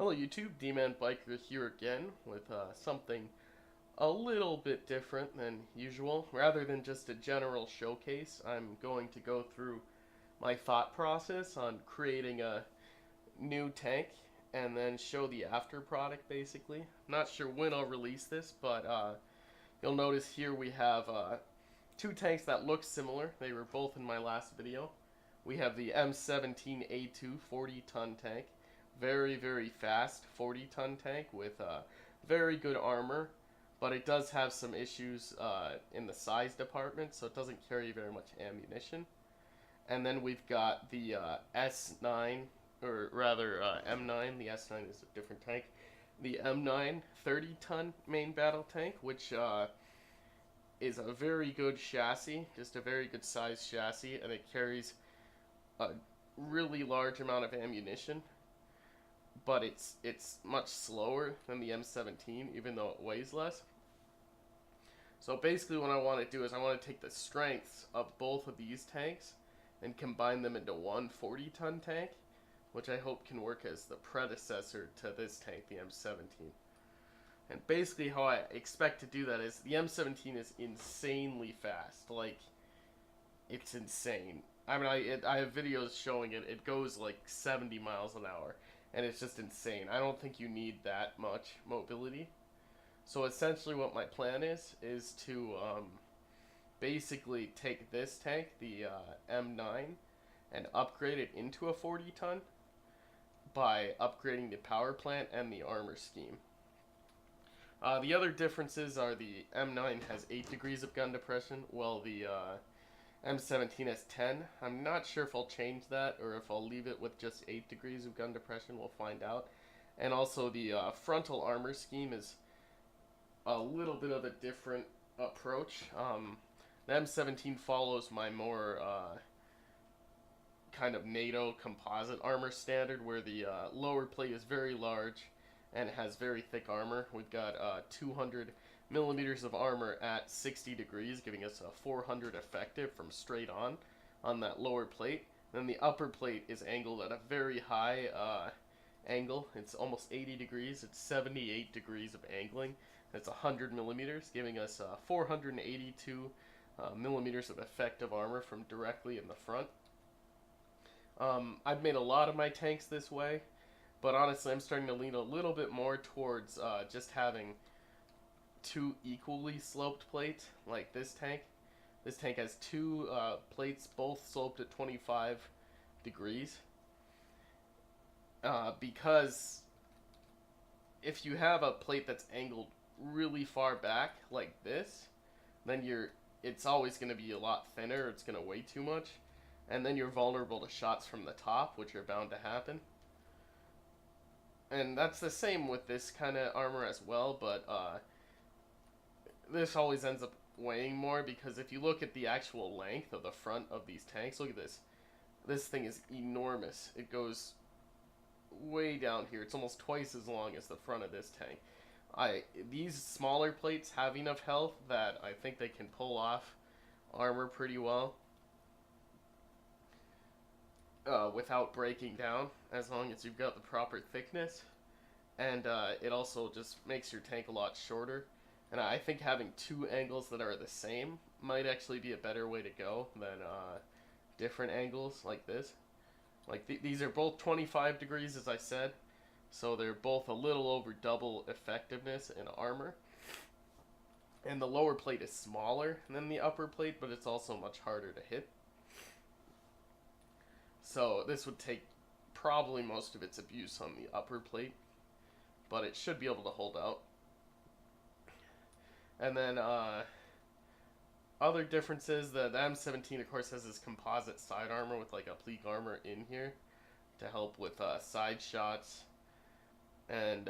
Hello YouTube, D-Man Biker here again with something a little bit different than usual. Rather than just a general showcase, I'm going to go through my thought process on creating a new tank and then show the after product basically. Not sure when I'll release this, but you'll notice here we have two tanks that look similar. They were both in my last video. We have the M17A2 40-ton tank. Very fast 40-ton tank with very good armor, but it does have some issues in the size department, so it doesn't carry very much ammunition. And then we've got the S9, or rather M9. The S9 is a different tank. The M9 30-ton main battle tank, which is a very good chassis, just a very good size chassis, and it carries a really large amount of ammunition, but it's much slower than the M17, even though it weighs less. So basically what I want to do is I want to take the strengths of both of these tanks and combine them into one 40-ton tank, which I hope can work as the predecessor to this tank, the M17. And basically how I expect to do that is the M17 is insanely fast. Like, it's insane. I mean, I have videos showing it. It goes like 70 miles an hour. And it's just insane. I don't think you need that much mobility. So essentially what my plan is to basically take this tank, the M9, and upgrade it into a 40-ton by upgrading the power plant and the armor scheme. The other differences are the M9 has 8 degrees of gun depression, while the M17 has 10. I'm not sure if I'll change that or if I'll leave it with just 8 degrees of gun depression. We'll find out. And also the frontal armor scheme is a little bit of a different approach. The M17 follows my more kind of NATO composite armor standard, where the lower plate is very large and it has very thick armor. We've got 200 millimeters of armor at 60 degrees, giving us a 400 effective from straight on that lower plate. Then the upper plate is angled at a very high angle. It's almost 80 degrees. It's 78 degrees of angling. It's 100 millimeters, giving us 482 millimeters of effective armor from directly in the front. I've made a lot of my tanks this way, but honestly I'm starting to lean a little bit more towards just having two equally sloped plates like this tank. This tank has two plates, both sloped at 25 degrees. Because if you have a plate that's angled really far back like this, then it's always going to be a lot thinner. It's going to weigh too much, and then you're vulnerable to shots from the top, which are bound to happen. And that's the same with this kind of armor as well, but this always ends up weighing more, because if you look at the actual length of the front of these tanks, look at this. This thing is enormous. It goes way down here. It's almost twice as long as the front of this tank. These smaller plates have enough health that I think they can pull off armor pretty well without breaking down, as long as you've got the proper thickness. And it also just makes your tank a lot shorter. And I think having two angles that are the same might actually be a better way to go than different angles like this. Like these are both 25 degrees, as I said, so they're both a little over double effectiveness in armor. And the lower plate is smaller than the upper plate, but it's also much harder to hit. So this would take probably most of its abuse on the upper plate, but it should be able to hold out. And then other differences, the M17 of course has this composite side armor with like applique armor in here to help with side shots, and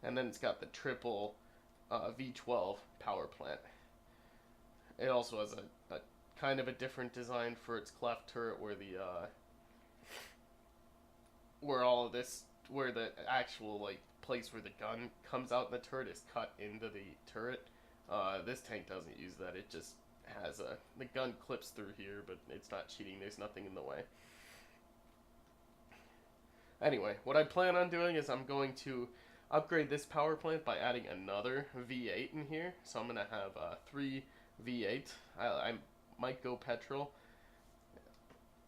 then it's got the triple V12 power plant. It also has a kind of a different design for its cleft turret, where the where the actual like place where the gun comes out in the turret is cut into the turret. This tank doesn't use that. It just has the gun clips through here, but it's not cheating. There's nothing in the way. Anyway, what I plan on doing is I'm going to upgrade this power plant by adding another V8 in here. So I'm going to have 3 V8. I might go petrol.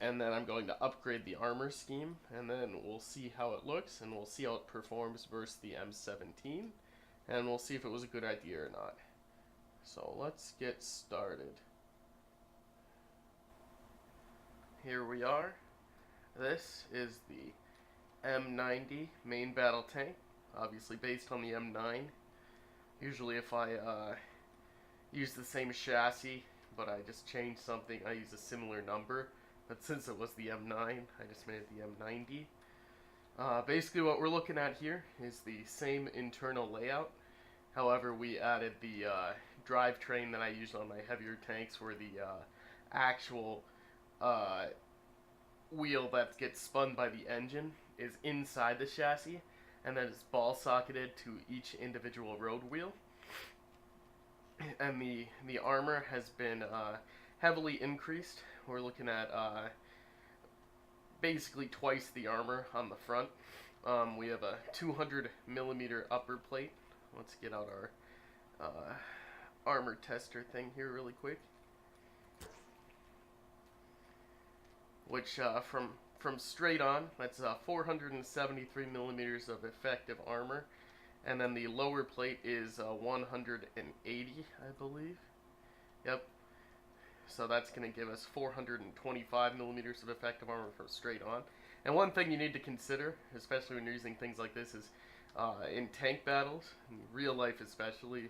And then I'm going to upgrade the armor scheme. And then we'll see how it looks. And we'll see how it performs versus the M17. And we'll see if it was a good idea or not. So let's get started. Here we are. This is the M90 main battle tank, obviously based on the M9. Usually if I use the same chassis, but I just change something, I use a similar number. But since it was the M9, I just made it the M90. Basically what we're looking at here is the same internal layout. However, we added the drivetrain that I used on my heavier tanks, where the actual wheel that gets spun by the engine is inside the chassis, and then it's ball socketed to each individual road wheel. And the armor has been heavily increased. We're looking at basically twice the armor on the front. We have a 200 millimeter upper plate. Let's get out our armor tester thing here really quick. Which from straight on, that's 473 millimeters of effective armor, and then the lower plate is 180, I believe. Yep. So that's going to give us 425 millimeters of effective armor from straight on. And one thing you need to consider, especially when you're using things like this, is in tank battles, in real life especially,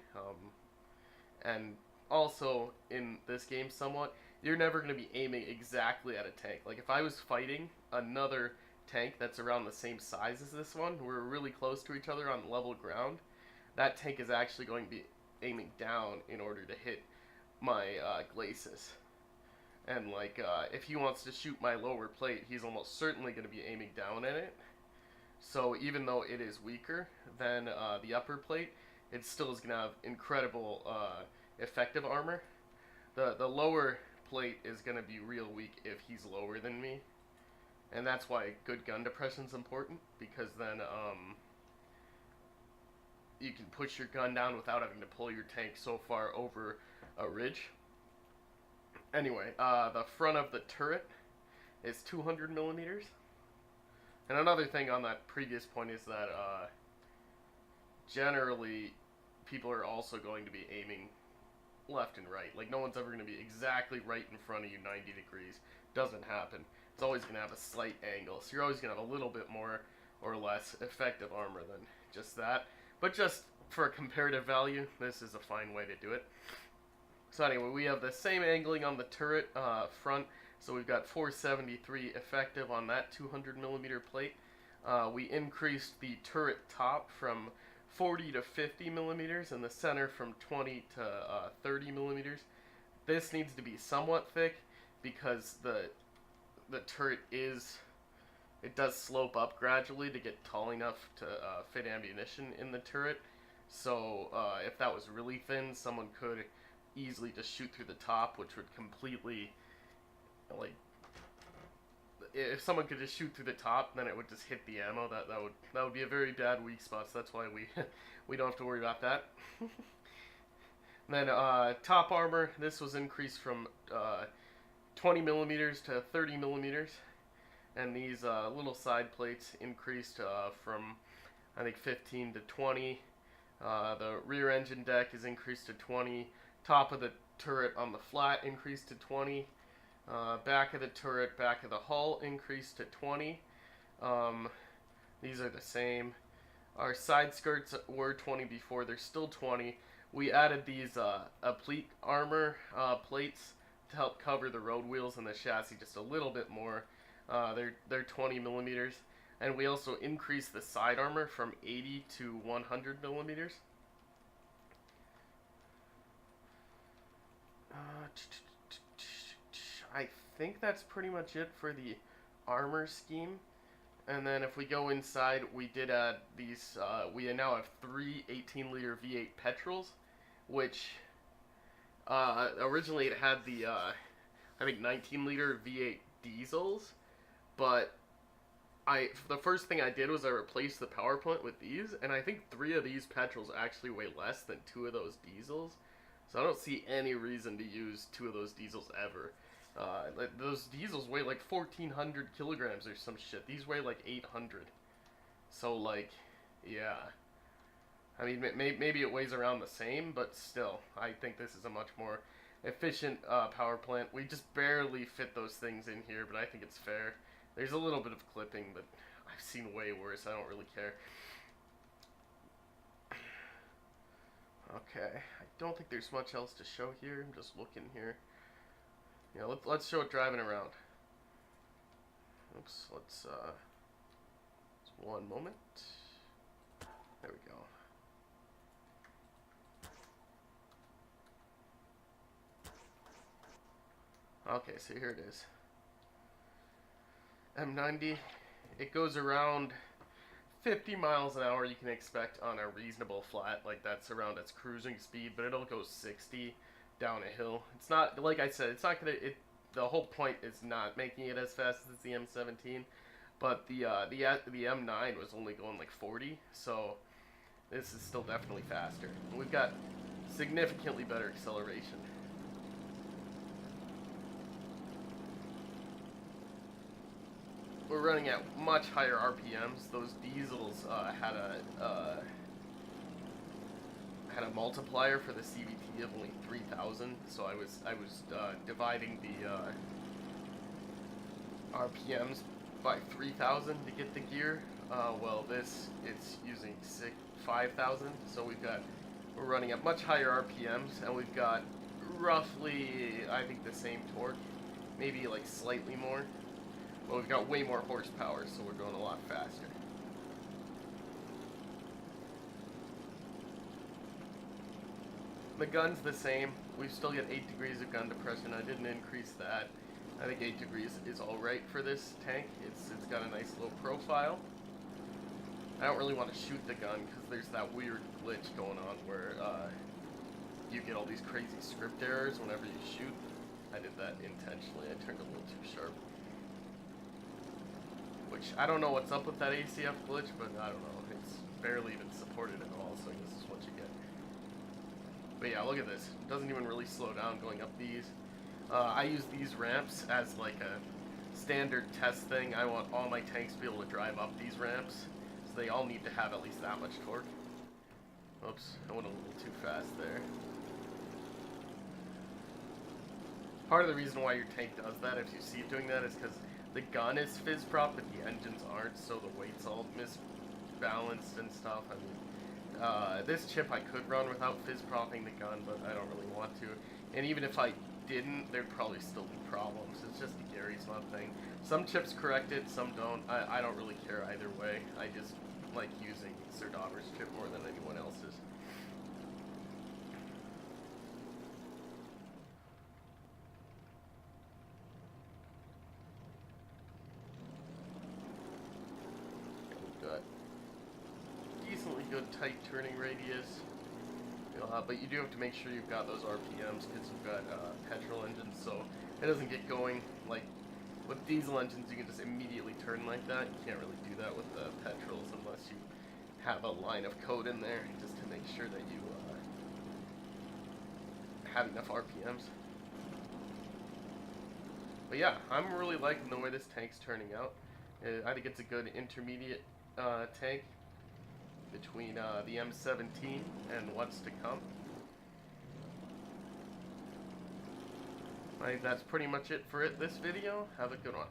and also in this game somewhat, you're never going to be aiming exactly at a tank. Like if I was fighting another tank that's around the same size as this one, we're really close to each other on level ground, that tank is actually going to be aiming down in order to hit my glacis. And like if he wants to shoot my lower plate, he's almost certainly going to be aiming down at it. So even though it is weaker than the upper plate, it still is going to have incredible effective armor. The lower plate is going to be real weak if he's lower than me. And that's why good gun depression is important, because then you can push your gun down without having to pull your tank so far over a ridge. Anyway, the front of the turret is 200 millimeters. And another thing on that previous point is that generally people are also going to be aiming left and right. Like no one's ever going to be exactly right in front of you 90 degrees. Doesn't happen. It's always going to have a slight angle. So you're always going to have a little bit more or less effective armor than just that. But just for a comparative value, this is a fine way to do it. So anyway, we have the same angling on the turret front. So we've got 473 effective on that 200 millimeter plate. We increased the turret top from 40 to 50 millimeters, and the center from 20 to 30 millimeters. This needs to be somewhat thick because the turret does slope up gradually to get tall enough to fit ammunition in the turret. So if that was really thin, someone could easily just shoot through the top, which would completely, like, if someone could just shoot through the top, then it would just hit the ammo. That would be a very bad weak spot. So that's why we don't have to worry about that. Then top armor, this was increased from 20 millimeters to 30 millimeters, and these little side plates increased from I think 15 to 20. The rear engine deck is increased to 20. Top of the turret on the flat increased to 20. Back of the turret, back of the hull increased to 20. These are the same. Our side skirts were 20 before, they're still 20. We added these applique armor plates to help cover the road wheels and the chassis just a little bit more. They're 20 millimeters. And we also increased the side armor from 80 to 100 millimeters. I think that's pretty much it for the armor scheme. And then if we go inside, we did add these, we now have 3 18-liter V8 petrols, which originally it had the, I think 19-liter V8 diesels, but the first thing I did was I replaced the power plant with these, and I think 3 of these petrols actually weigh less than 2 of those diesels. So I don't see any reason to use 2 of those diesels ever. Like, those diesels weigh like 1,400 kilograms or some shit. These weigh like 800. So like, yeah. I mean, maybe it weighs around the same, but still, I think this is a much more efficient power plant. We just barely fit those things in here, but I think it's fair. There's a little bit of clipping, but I've seen way worse. I don't really care. Okay, I don't think there's much else to show here. I'm just looking here. Yeah, let's show it driving around. Oops, let's one moment. There we go. Okay, so here it is. M90. It goes around 50 miles an hour you can expect on a reasonable flat. Like, that's around its cruising speed, but it'll go 60 down a hill. It's not, like I said, it's not gonna, the whole point is not making it as fast as the M17, but the M9 was only going like 40, so this is still definitely faster. We've got significantly better acceleration. We're running at much higher RPMs. Those diesels had a multiplier for the CVT of only 3,000, so I was dividing the RPMs by 3,000 to get the gear. Well, it's using 5,000, so we're running at much higher RPMs, and we've got roughly, I think, the same torque, maybe like slightly more. But we've got way more horsepower, so we're going a lot faster. The gun's the same. We still get 8 degrees of gun depression. I didn't increase that. I think 8 degrees is alright for this tank. It's got a nice low profile. I don't really want to shoot the gun because there's that weird glitch going on where you get all these crazy script errors whenever you shoot. I did that intentionally. I turned a little too sharp. Which, I don't know what's up with that ACF glitch, but I don't know. It's barely even supported at all, so I guess this is what you get. But yeah, look at this. It doesn't even really slow down going up these. I use these ramps as like a standard test thing. I want all my tanks to be able to drive up these ramps, so they all need to have at least that much torque. Oops, I went a little too fast there. Part of the reason why your tank does that, if you see it doing that, is because the gun is fizz prop, but the engines aren't, so the weight's all misbalanced and stuff. I mean, this chip I could run without fizz propping the gun, but I don't really want to. And even if I didn't, there'd probably still be problems. It's just the Gary's Mod thing. Some chips correct it, some don't. I don't really care either way. I just like using Sir Dauber's chip more than anyone else's. Good tight turning radius, but you do have to make sure you've got those RPMs because you've got petrol engines, so it doesn't get going. Like with diesel engines, you can just immediately turn like that. You can't really do that with the petrols unless you have a line of code in there just to make sure that you have enough RPMs. But yeah, I'm really liking the way this tank's turning out. I think it's a good intermediate tank between the M17 and what's to come. I think that's pretty much it for this video. Have a good one.